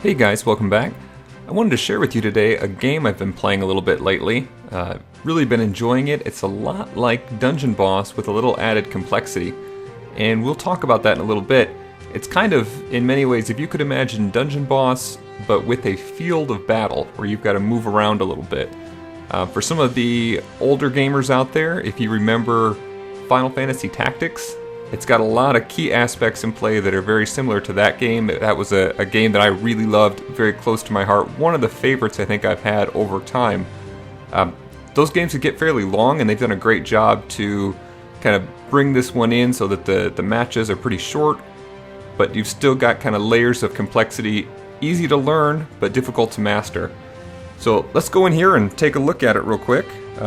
Hey guys, welcome back. I wanted to share with you today a game I've been playing a little bit lately. Really been enjoying it. It's a lot like Dungeon Boss with a little added complexity, and we'll talk about that in a little bit. It's kind of, in many ways, if you could imagine Dungeon Boss, but with a field of battle where you've got to move around a little bit. For some of the older gamers out there, if you remember Final Fantasy Tactics, it's got a lot of key aspects in play that are very similar to that game. That was a game that I really loved, very close to my heart. One of the favorites I think I've had over time. Those games could get fairly long, and they've done a great job to kind of bring this one in so that the matches are pretty short, but you've still got kind of layers of complexity, easy to learn, but difficult to master. So let's go in here and take a look at it real quick.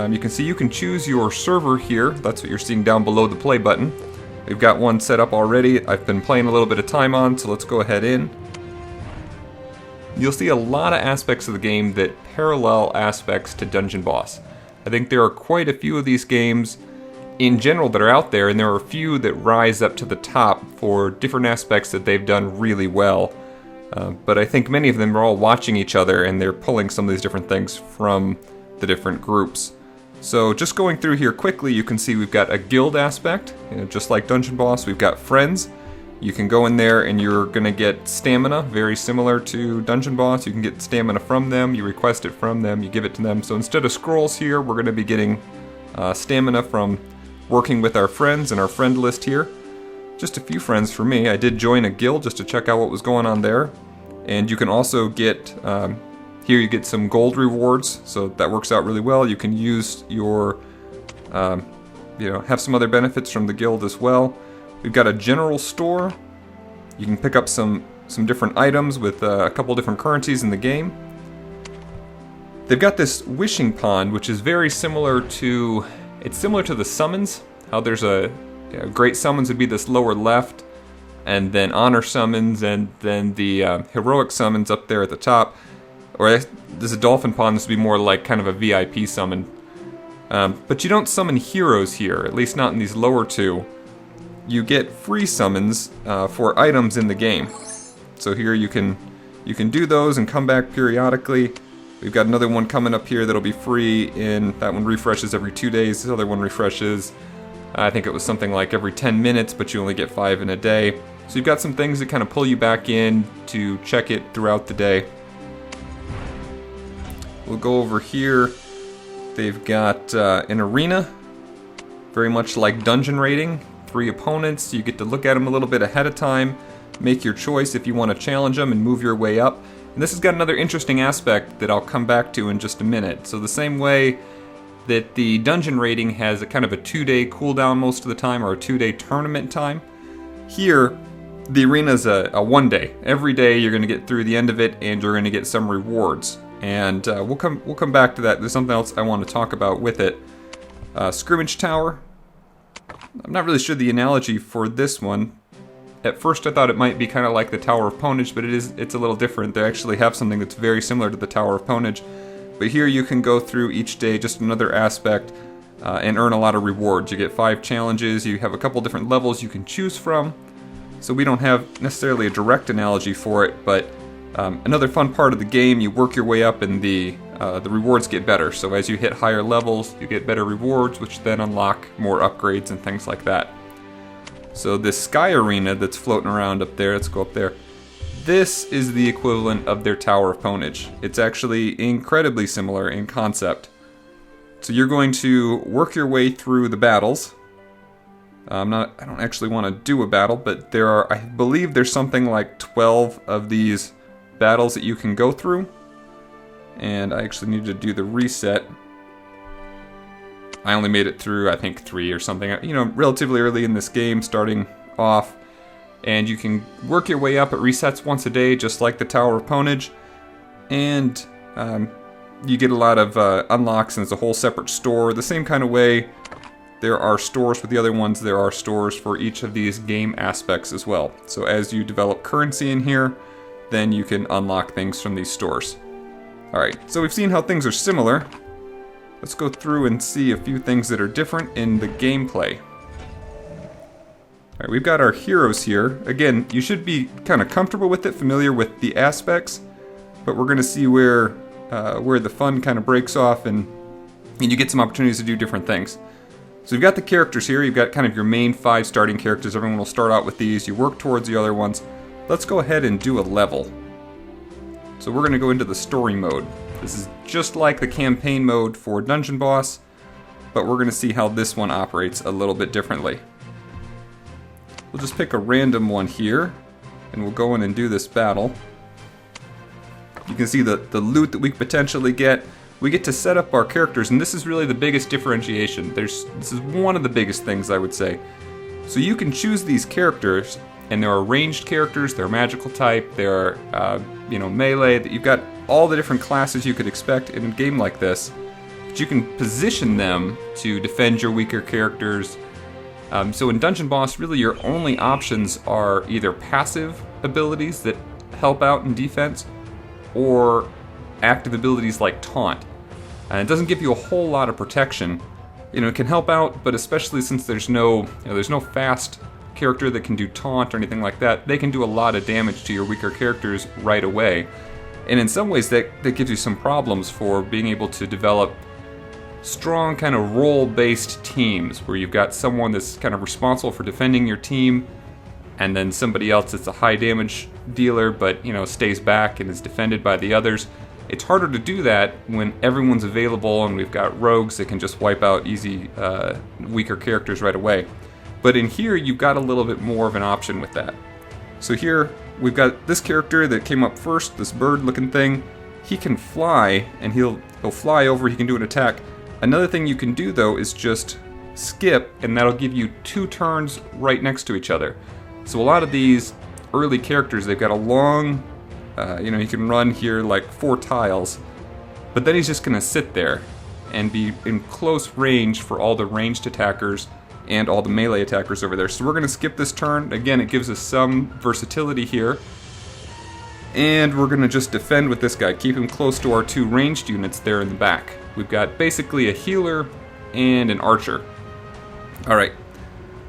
You can see you can choose your server here. That's what you're seeing down below the play button. We've got one set up already. I've been playing a little bit of time on, so let's go ahead in. You'll see a lot of aspects of the game that parallel aspects to Dungeon Boss. I think there are quite a few of these games in general that are out there, and there are a few that rise up to the top for different aspects that they've done really well. But I think many of them are all watching each other, and they're pulling some of these different things from the different groups. So just going through here quickly, you can see we've got a guild aspect. Just like Dungeon Boss, we've got friends. You can go in there and you're going to get stamina, very similar to Dungeon Boss. You can get stamina from them, you request it from them, you give it to them. So instead of scrolls here, we're going to be getting stamina from working with our friends in our friend list here. Just a few friends for me. I did join a guild just to check out what was going on there. And you can also get... here you get some gold rewards, so that works out really well. You can use your, have some other benefits from the guild as well. We've got a general store. You can pick up some different items with a couple different currencies in the game. They've got this wishing pond, which is very similar to, it's similar to the summons. How there's great summons would be this lower left, and then honor summons, and then the heroic summons up there at the top. Or there's a dolphin pond, this would be more like kind of a VIP summon. But you don't summon heroes here, at least not in these lower two. You get free summons for items in the game. So here you can do those and come back periodically. We've got another one coming up here that'll be free, and that one refreshes every 2 days. This other one refreshes, I think it was something like every 10 minutes, but you only get 5 in a day. So you've got some things that kind of pull you back in to check it throughout the day. We'll go over here. They've got an arena, very much like dungeon raiding. 3 opponents. You get to look at them a little bit ahead of time, make your choice if you want to challenge them and move your way up. And this has got another interesting aspect that I'll come back to in just a minute. So the same way that the dungeon raiding has a kind of a 2-day cooldown most of the time, or a 2-day tournament time, here the arena is a 1-day. Every day you're going to get through the end of it, and you're going to get some rewards. And we'll come back to that. There's something else I want to talk about with it. Scrimmage tower. I'm not really sure the analogy for this one. At first I thought it might be kind of like the Tower of Ponage, but it's a little different. They actually have something that's very similar to the Tower of Ponage. But here you can go through each day, just another aspect, and earn a lot of rewards. You get 5 challenges, you have a couple different levels you can choose from. So we don't have necessarily a direct analogy for it, but another fun part of the game, you work your way up and the rewards get better. So as you hit higher levels, you get better rewards, which then unlock more upgrades and things like that. So this sky arena that's floating around up there, let's go up there. This is the equivalent of their Tower of Ponage. It's actually incredibly similar in concept. So you're going to work your way through the battles. I don't actually want to do a battle, but I believe there's something like 12 of these battles that you can go through, and I actually need to do the reset. I only made it through, I think, 3 or something, relatively early in this game, starting off, and you can work your way up. It resets once a day, just like the Tower of Ponage, and you get a lot of unlocks, and it's a whole separate store. The same kind of way there are stores for the other ones, there are stores for each of these game aspects as well. So as you develop currency in here, then you can unlock things from these stores. Alright, so we've seen how things are similar. Let's go through and see a few things that are different in the gameplay. Alright, we've got our heroes here. Again, you should be kind of comfortable with it, familiar with the aspects, but we're going to see where the fun kind of breaks off and you get some opportunities to do different things. So you've got the characters here. You've got kind of your main 5 starting characters. Everyone will start out with these. You work towards the other ones. Let's go ahead and do a level. So we're going to go into the story mode. This is just like the campaign mode for Dungeon Boss, but we're going to see how this one operates a little bit differently. We'll just pick a random one here, and we'll go in and do this battle. You can see the loot that we potentially get. We get to set up our characters, and this is really the biggest differentiation. This is one of the biggest things, I would say. So you can choose these characters, and there are ranged characters, they're magical type, there are melee. You've got all the different classes you could expect in a game like this. But you can position them to defend your weaker characters. So in Dungeon Boss, really your only options are either passive abilities that help out in defense, or active abilities like taunt. And it doesn't give you a whole lot of protection. It can help out, but especially since there's no fast character that can do taunt or anything like that, they can do a lot of damage to your weaker characters right away. And in some ways that gives you some problems for being able to develop strong kind of role-based teams where you've got someone that's kind of responsible for defending your team, and then somebody else that's a high damage dealer but stays back and is defended by the others. It's harder to do that when everyone's available and we've got rogues that can just wipe out easy weaker characters right away. But in here you've got a little bit more of an option with that. So here we've got this character that came up first, this bird looking thing. He can fly, and he'll fly over, he can do an attack. Another thing you can do though is just skip, and that'll give you 2 turns right next to each other. So a lot of these early characters, they've got a long, he can run here like 4 tiles, but then he's just going to sit there and be in close range for all the ranged attackers and all the melee attackers over there. So we're going to skip this turn. Again, it gives us some versatility here. And we're going to just defend with this guy, keep him close to our 2 ranged units there in the back. We've got basically a healer and an archer. Alright.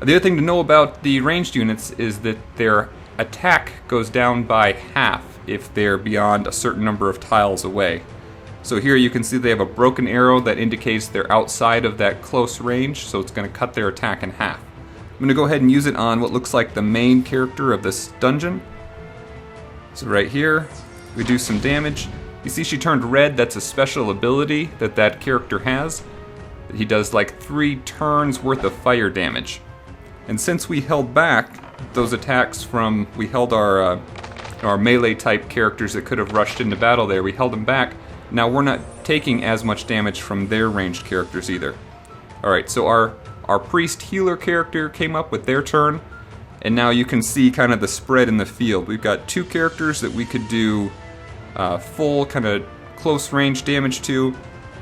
The other thing to know about the ranged units is that their attack goes down by half if they're beyond a certain number of tiles away. So here you can see they have a broken arrow that indicates they're outside of that close range, so it's going to cut their attack in half. I'm going to go ahead and use it on what looks like the main character of this dungeon. So right here, we do some damage. You see she turned red. That's a special ability that character has. He does like 3 turns worth of fire damage. And since we held back those attacks we held our melee type characters that could have rushed into battle there, we held them back. Now we're not taking as much damage from their ranged characters either. Alright, so our priest healer character came up with their turn, and now you can see kind of the spread in the field. We've got 2 characters that we could do full kind of close range damage to,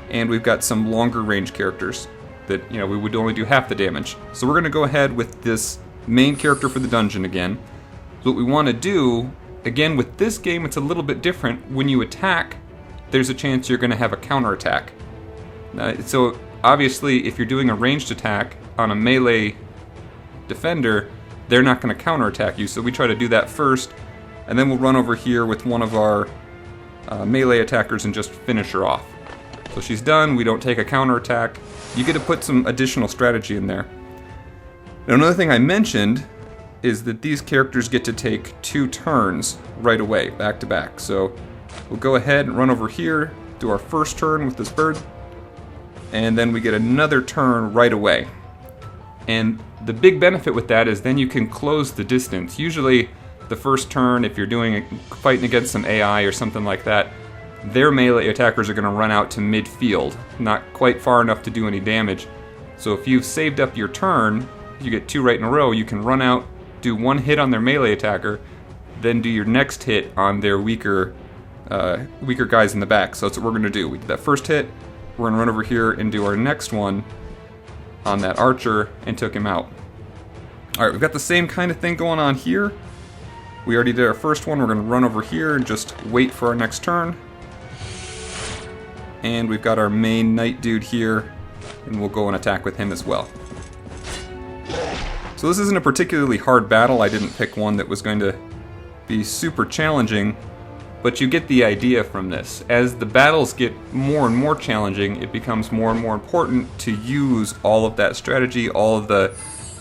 and we've got some longer range characters that we would only do half the damage. So we're going to go ahead with this main character for the dungeon again. So what we want to do, again with this game it's a little bit different. When you attack, there's a chance you're going to have a counterattack. So obviously if you're doing a ranged attack on a melee defender, they're not going to counterattack you, so we try to do that first, and then we'll run over here with one of our melee attackers and just finish her off. So she's done, we don't take a counterattack. You get to put some additional strategy in there. Now another thing I mentioned is that these characters get to take 2 turns right away, back to back. So we'll go ahead and run over here, do our first turn with this bird, and then we get another turn right away. And the big benefit with that is then you can close the distance. Usually the first turn, if you're fighting against some AI or something like that, their melee attackers are going to run out to midfield, not quite far enough to do any damage. So if you've saved up your turn, you get 2 right in a row, you can run out, do 1 hit on their melee attacker, then do your next hit on their weaker guys in the back. So that's what we're going to do. We did that first hit, we're going to run over here and do our next one on that archer and took him out. Alright, we've got the same kind of thing going on here. We already did our first one, we're going to run over here and just wait for our next turn. And we've got our main knight dude here, and we'll go and attack with him as well. So this isn't a particularly hard battle. I didn't pick one that was going to be super challenging, but you get the idea from this. As the battles get more and more challenging, it becomes more and more important to use all of that strategy,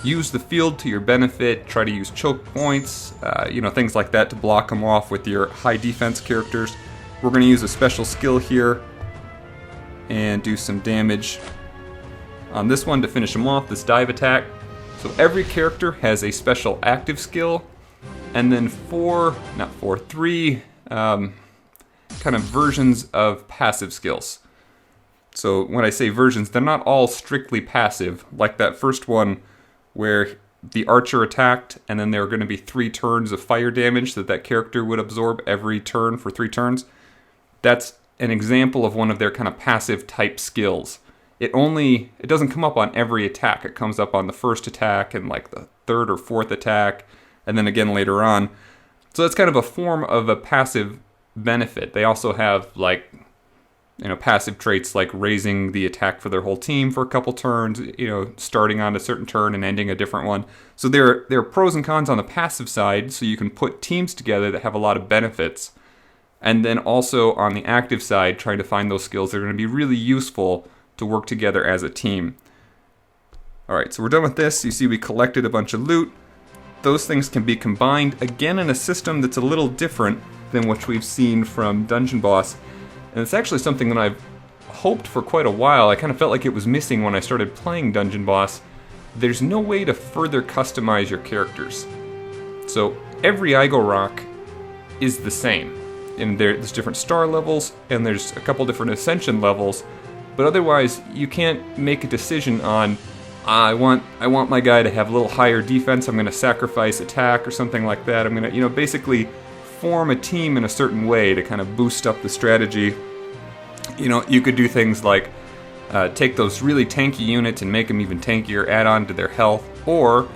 use the field to your benefit, try to use choke points, things like that to block them off with your high defense characters. We're going to use a special skill here and do some damage on this one to finish him off, this dive attack. So every character has a special active skill, and then three kind of versions of passive skills. So when I say versions, they're not all strictly passive, like that first one where the archer attacked, and then there are going to be 3 turns of fire damage that character would absorb every turn for 3 turns. That's an example of one of their kind of passive type skills. It doesn't come up on every attack. It comes up on the first attack and like the 3rd or 4th attack, and then again later on. So that's kind of a form of a passive benefit. They also have passive traits like raising the attack for their whole team for a couple turns, starting on a certain turn and ending a different one. So there are pros and cons on the passive side, so you can put teams together that have a lot of benefits. And then also on the active side, trying to find those skills that are going to be really useful to work together as a team. Alright, so we're done with this. You see we collected a bunch of loot. Those things can be combined, again in a system that's a little different than what we've seen from Dungeon Boss. And it's actually something that I've hoped for quite a while. I kind of felt like it was missing when I started playing Dungeon Boss. There's no way to further customize your characters. So every Igo Rock is the same. And there's different star levels, and there's a couple different ascension levels. But otherwise, you can't make a decision on, I want my guy to have a little higher defense, I'm going to sacrifice attack or something like that. I'm going to, basically form a team in a certain way to kind of boost up the strategy. You could do things like take those really tanky units and make them even tankier, add on to their health, or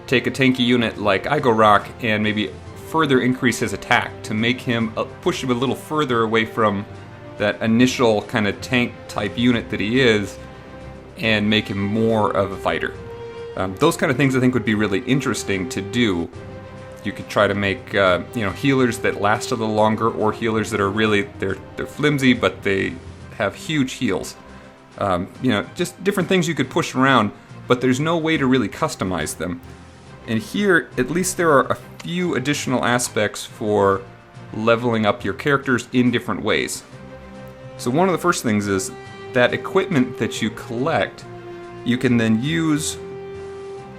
take a tanky unit like Igo Rock and maybe further increase his attack to make him, push him a little further away from that initial kind of tank type unit that he is, and make him more of a fighter. Those kind of things I think would be really interesting to do. You could try to make healers that last a little longer, or healers that are really they're flimsy but they have huge heals. Just different things you could push around, but there's no way to really customize them. And here, at least there are a few additional aspects for leveling up your characters in different ways. So one of the first things is that equipment that you collect, you can then use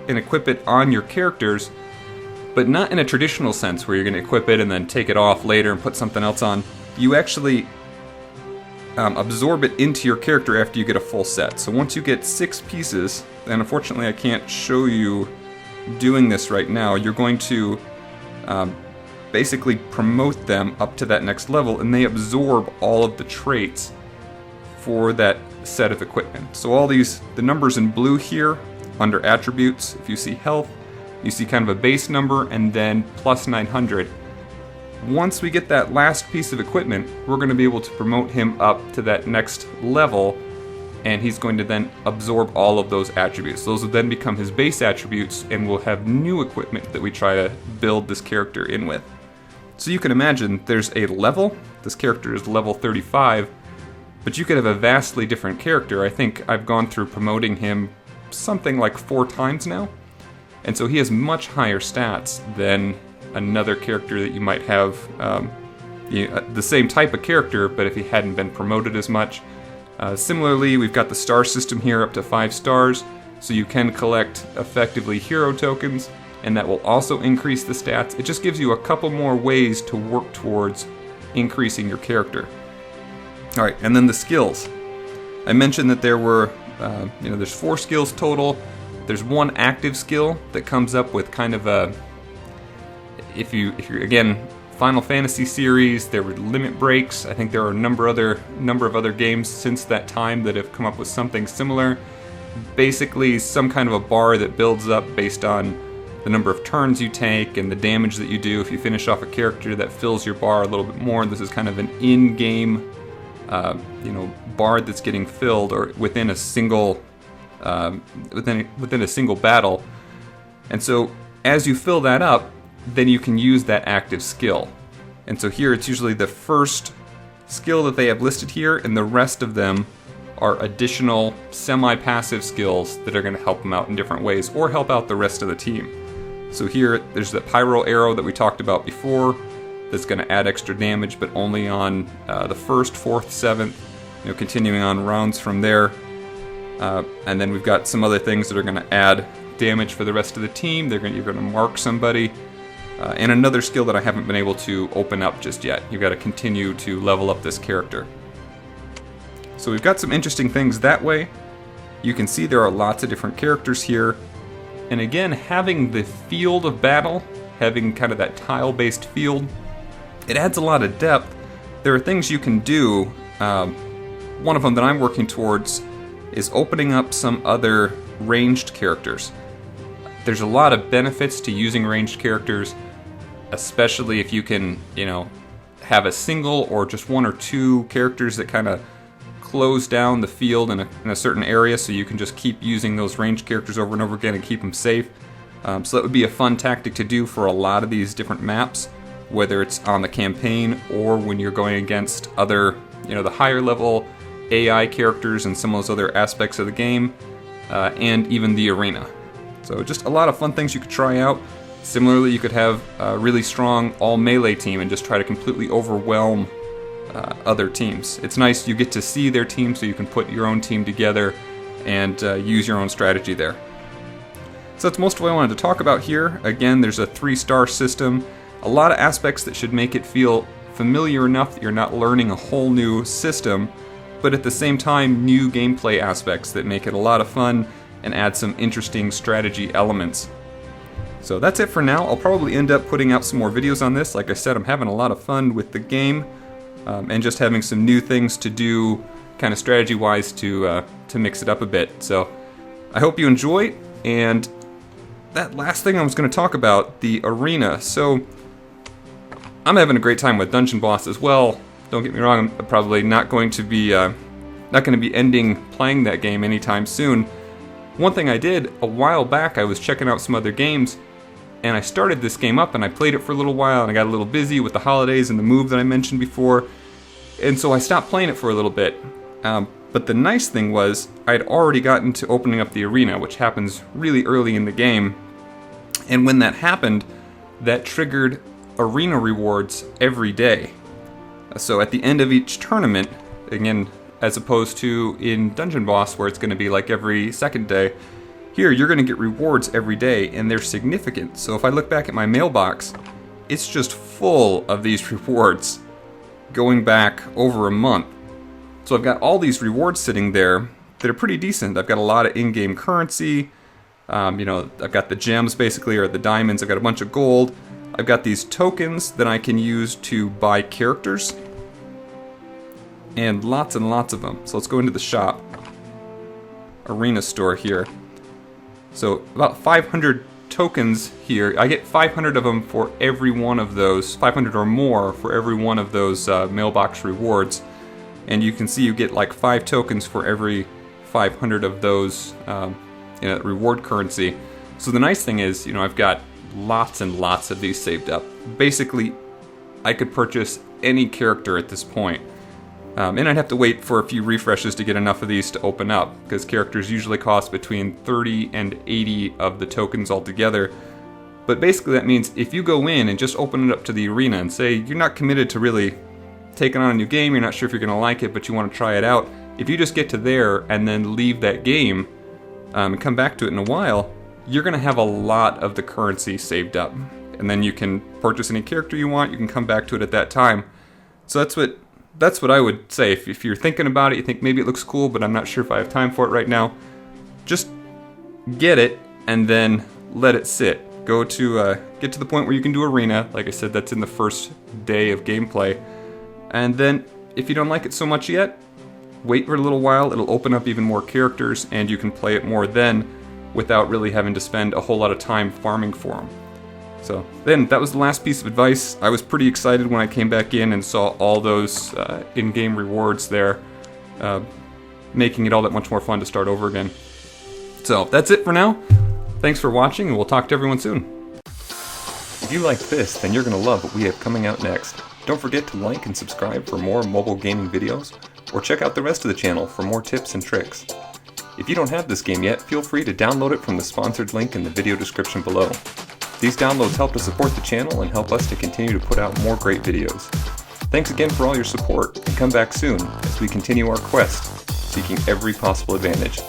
and equip it on your characters, but not in a traditional sense where you're going to equip it and then take it off later and put something else on. You actually absorb it into your character after you get a full set. So once you get 6 pieces, and unfortunately I can't show you doing this right now, you're going to basically promote them up to that next level, and they absorb all of the traits for that set of equipment. So all the numbers in blue here under attributes, if you see health, you see kind of a base number and then plus 900. Once we get that last piece of equipment, we're going to be able to promote him up to that next level, and he's going to then absorb all of those attributes. Those will then become his base attributes, and we'll have new equipment that we try to build this character in with. So you can imagine there's a level. This character is level 35, but you could have a vastly different character. I think I've gone through promoting him something like 4 times now. And so he has much higher stats than another character that you might have, the same type of character, but if he hadn't been promoted as much. Similarly, we've got the star system here up to 5 stars, so you can collect effectively hero tokens, and that will also increase the stats. It just gives you a couple more ways to work towards increasing your character. Alright, and then the skills. I mentioned that there were, there's 4 skills total. There's 1 active skill that comes up with kind of a, if you're again, Final Fantasy series, there were limit breaks. I think there are a number of other games since that time that have come up with something similar. Basically, some kind of a bar that builds up based on the number of turns you take and the damage that you do. If you finish off a character, that fills your bar a little bit more. This is kind of an in-game, bar that's getting filled, or within a single, within a single battle. And so as you fill that up, then you can use that active skill. And so here it's usually the first skill that they have listed here, and the rest of them are additional semi-passive skills that are going to help them out in different ways or help out the rest of the team. So here there's the pyro arrow that we talked about before that's going to add extra damage, but only on the 1st, 4th, 7th, continuing on rounds from there. And then we've got some other things that are going to add damage for the rest of the team. You're going to mark somebody. And another skill that I haven't been able to open up just yet. You've got to continue to level up this character. So we've got some interesting things that way. You can see there are lots of different characters here. And again, having the field of battle, having kind of that tile-based field, it adds a lot of depth. There are things you can do. One of them that I'm working towards is opening up some other ranged characters. There's a lot of benefits to using ranged characters, especially if you can, have a single or just one or two characters that kind of close down the field in a certain area, so you can just keep using those ranged characters over and over again and keep them safe. So that would be a fun tactic to do for a lot of these different maps, whether it's on the campaign or when you're going against other, the higher level AI characters and some of those other aspects of the game, and even the arena. So just a lot of fun things you could try out. Similarly, you could have a really strong all melee team and just try to completely overwhelm other teams. It's nice you get to see their team, so you can put your own team together and use your own strategy there. So that's most of what I wanted to talk about here. Again, there's a 3-star system. A lot of aspects that should make it feel familiar enough that you're not learning a whole new system, but at the same time, new gameplay aspects that make it a lot of fun and add some interesting strategy elements. So that's it for now. I'll probably end up putting out some more videos on this. Like I said, I'm having a lot of fun with the game, and just having some new things to do kind of strategy-wise to mix it up a bit. So I hope you enjoy, and that last thing I was going to talk about, the arena. So I'm having a great time with Dungeon Boss as well. Don't get me wrong, I'm probably not going to be ending playing that game anytime soon. One thing I did a while back, I was checking out some other games, and I started this game up and I played it for a little while, and I got a little busy with the holidays and the move that I mentioned before, and so I stopped playing it for a little bit. But the nice thing was, I'd already gotten to opening up the arena, which happens really early in the game, and when that happened, that triggered arena rewards every day. So at the end of each tournament, again, as opposed to in Dungeon Boss where it's going to be like every second day, here you're going to get rewards every day, and they're significant. So if I look back at my mailbox, it's just full of these rewards going back over a month. So I've got all these rewards sitting there that are pretty decent. I've got a lot of in-game currency. I've got the gems basically, or the diamonds. I've got a bunch of gold. I've got these tokens that I can use to buy characters, and lots of them. So let's go into the shop, arena store here. So about 500 tokens here. I get 500 of them for every one of those, 500 or more for every one of those mailbox rewards. And you can see you get like 5 tokens for every 500 of those reward currency. So the nice thing is, I've got lots and lots of these saved up. Basically, I could purchase any character at this point. And I'd have to wait for a few refreshes to get enough of these to open up, because characters usually cost between 30 and 80 of the tokens altogether. But basically that means if you go in and just open it up to the arena and say you're not committed to really taking on a new game, you're not sure if you're going to like it, but you want to try it out, if you just get to there and then leave that game and come back to it in a while, you're going to have a lot of the currency saved up. And then you can purchase any character you want, you can come back to it at that time. So that's what I would say. If you're thinking about it, you think maybe it looks cool, but I'm not sure if I have time for it right now, just get it and then let it sit. Go to get to the point where you can do arena. Like I said, that's in the first day of gameplay. And then if you don't like it so much yet, wait for a little while. It'll open up even more characters, and you can play it more then without really having to spend a whole lot of time farming for them. So then, that was the last piece of advice. I was pretty excited when I came back in and saw all those in-game rewards there, making it all that much more fun to start over again. So that's it for now. Thanks for watching, and we'll talk to everyone soon. If you like this, then you're going to love what we have coming out next. Don't forget to like and subscribe for more mobile gaming videos, or check out the rest of the channel for more tips and tricks. If you don't have this game yet, feel free to download it from the sponsored link in the video description below. These downloads help to support the channel and help us to continue to put out more great videos. Thanks again for all your support, and come back soon as we continue our quest, seeking every possible advantage.